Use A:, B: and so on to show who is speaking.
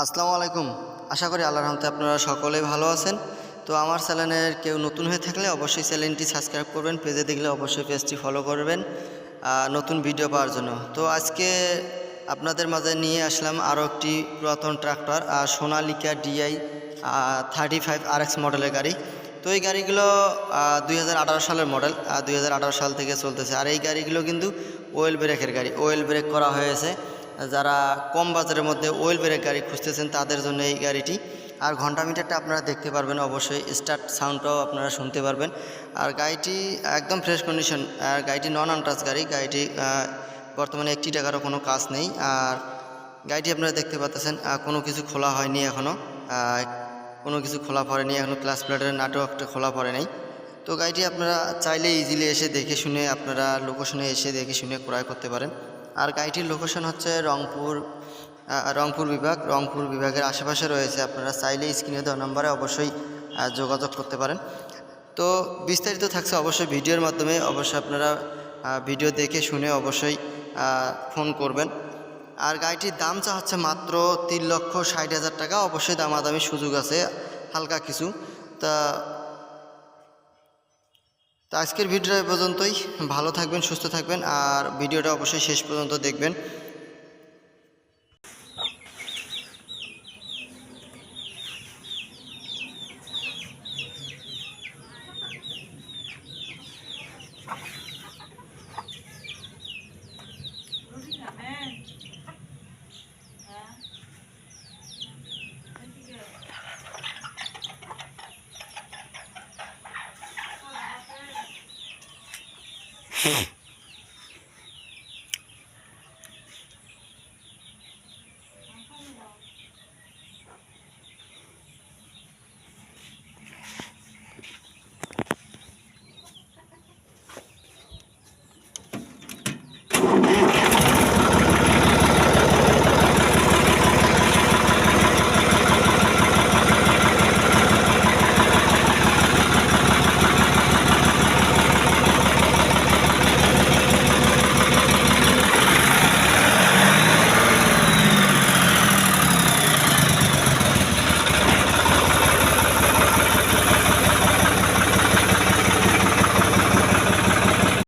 A: আসসালামু আলাইকুম। আশা করি আল্লাহর রহমতে আপনারা সকলেই ভালো আছেন। তো আমার চ্যানেলের কেউ নতুন হয়ে থাকলে অবশ্যই চ্যানেলটি সাবস্ক্রাইব করবেন, পেজে দেখলে অবশ্যই পেজটি ফলো করবেন নতুন ভিডিও পাওয়ার জন্য। তো আজকে আপনাদের মাঝে নিয়ে আসলাম আরও একটি পুরাতন ট্রাক্টর সোনালিকা DI 35 RX মডেলের গাড়ি। তো এই গাড়িগুলো 2018 সালের মডেল, 2018 সাল থেকে চলতেছে। আর এই গাড়িগুলো কিন্তু ওয়েল ব্রেকের গাড়ি, ওয়েল ব্রেক করা হয়েছে। যারা কম বাজারের মধ্যে ওয়েল ব্রেক গাড়ি খুঁজতেছেন তাদের জন্য এই গাড়িটি। আর ঘন্টা মিটারটা আপনারা দেখতে পারবেন, অবশ্যই স্টার্ট সাউন্ডটাও আপনারা শুনতে পারবেন। আর গাড়িটি একদম ফ্রেশ কন্ডিশন। আর গাড়িটি নন আনটাচ গাড়ি, গাড়িটি বর্তমানে 1 টাকারও কোনো কাজ নেই। আর গাড়িটি আপনারা দেখতে পাচ্ছেন কোনো কিছু খোলা হয়নি এখনও, কোনো কিছু খোলা পড়েনি এখনও, ক্লাস প্লেটের নাটও একটা খোলা পড়ে নাই। তো গাড়িটি আপনারা চাইলে ইজিলি এসে দেখে শুনে আপনারা লোকেশনে এসে দেখে শুনে ক্রয় করতে পারেন। আর গাড়িটির লোকেশন হচ্ছে রংপুর বিভাগ। রংপুর বিভাগের আশেপাশে রয়েছে। আপনারা চাইলে স্ক্রিনে দেওয়া নম্বরে অবশ্যই যোগাযোগ করতে পারেন। তো বিস্তারিত থাকছে অবশ্যই ভিডিওর মাধ্যমে, অবশ্যই আপনারা ভিডিও দেখে শুনে অবশ্যই ফোন করবেন। আর গাড়িটির দাম চা হচ্ছে মাত্র 3,60,000 টাকা। অবশ্যই দামাদামি সুযোগ আছে হালকা কিছু। তা আজকের ভিডিওটা এ পর্যন্তই। ভালো থাকবেন, সুস্থ থাকবেন, আর ভিডিওটা অবশ্যই শেষ পর্যন্ত দেখবেন।